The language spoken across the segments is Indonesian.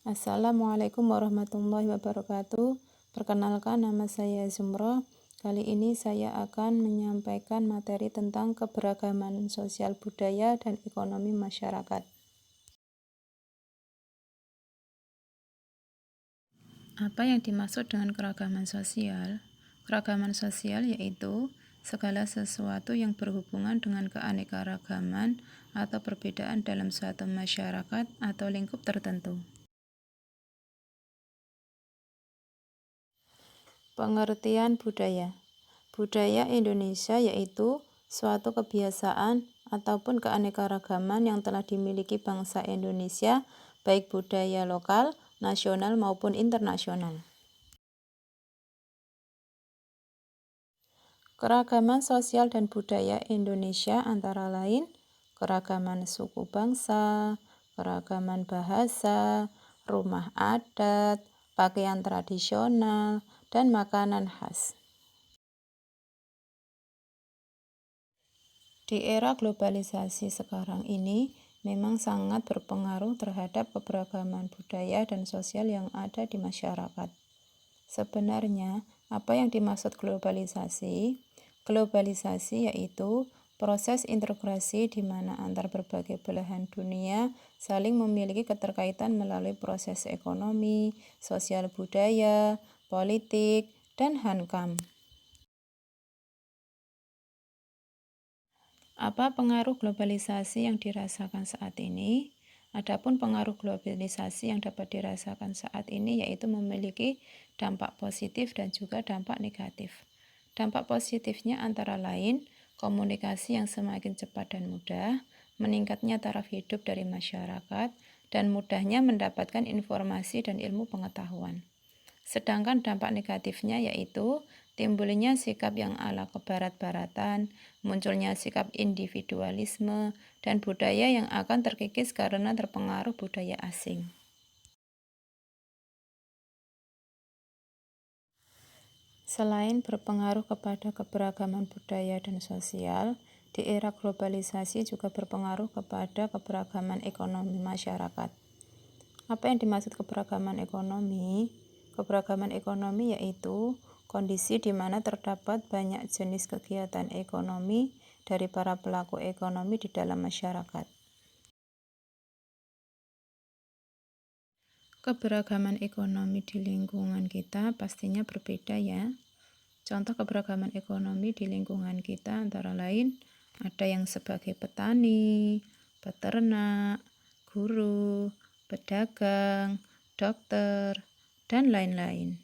Assalamualaikum warahmatullahi wabarakatuh. Perkenalkan, nama saya Zumroh. Kali ini saya akan menyampaikan materi tentang keberagaman sosial budaya dan ekonomi masyarakat. Apa yang dimaksud dengan keragaman sosial? Keragaman sosial yaitu segala sesuatu yang berhubungan dengan keanekaragaman atau perbedaan dalam suatu masyarakat atau lingkup tertentu. Pengertian budaya. Budaya Indonesia yaitu suatu kebiasaan ataupun keanekaragaman yang telah dimiliki bangsa Indonesia, baik budaya lokal, nasional maupun internasional. Keragaman sosial dan budaya Indonesia antara lain keragaman suku bangsa, keragaman bahasa, rumah adat, pakaian tradisional, dan makanan khas. Di era globalisasi sekarang ini, memang sangat berpengaruh terhadap keberagaman budaya dan sosial yang ada di masyarakat. Sebenarnya, apa yang dimaksud globalisasi? Globalisasi yaitu proses integrasi di mana antar berbagai belahan dunia saling memiliki keterkaitan melalui proses ekonomi, sosial budaya, politik, dan hankam. Apa pengaruh globalisasi yang dirasakan saat ini? Adapun pengaruh globalisasi yang dapat dirasakan saat ini yaitu memiliki dampak positif dan juga dampak negatif. Dampak positifnya antara lain komunikasi yang semakin cepat dan mudah, meningkatnya taraf hidup dari masyarakat, dan mudahnya mendapatkan informasi dan ilmu pengetahuan. Sedangkan dampak negatifnya yaitu timbulnya sikap yang ala kebarat-baratan, munculnya sikap individualisme, dan budaya yang akan terkikis karena terpengaruh budaya asing. Selain berpengaruh kepada keberagaman budaya dan sosial, di era globalisasi juga berpengaruh kepada keberagaman ekonomi masyarakat. Apa yang dimaksud keberagaman ekonomi? Keberagaman ekonomi yaitu kondisi di mana terdapat banyak jenis kegiatan ekonomi dari para pelaku ekonomi di dalam masyarakat. Keberagaman ekonomi di lingkungan kita pastinya berbeda ya. Contoh keberagaman ekonomi di lingkungan kita antara lain ada yang sebagai petani, peternak, guru, pedagang, dokter, dan lain-lain.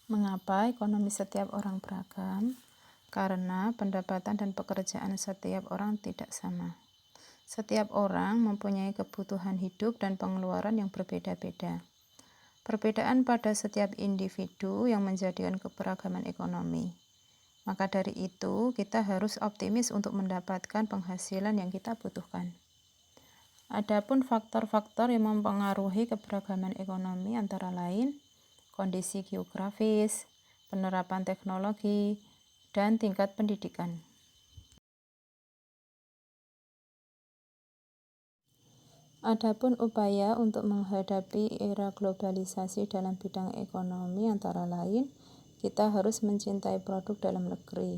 Mengapa ekonomi setiap orang beragam? Karena pendapatan dan pekerjaan setiap orang tidak sama. Setiap orang mempunyai kebutuhan hidup dan pengeluaran yang berbeda-beda. Perbedaan pada setiap individu yang menjadikan keberagaman ekonomi. Maka dari itu, kita harus optimis untuk mendapatkan penghasilan yang kita butuhkan. Adapun faktor-faktor yang mempengaruhi keberagaman ekonomi antara lain kondisi geografis, penerapan teknologi, dan tingkat pendidikan. Adapun upaya untuk menghadapi era globalisasi dalam bidang ekonomi antara lain kita harus mencintai produk dalam negeri,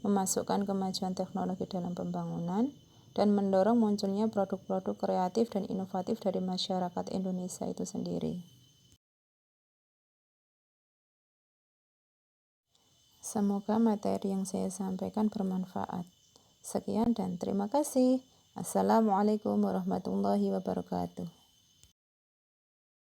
memasukkan kemajuan teknologi dalam pembangunan, dan mendorong munculnya produk-produk kreatif dan inovatif dari masyarakat Indonesia itu sendiri. Semoga materi yang saya sampaikan bermanfaat. Sekian dan terima kasih. Assalamualaikum warahmatullahi wabarakatuh.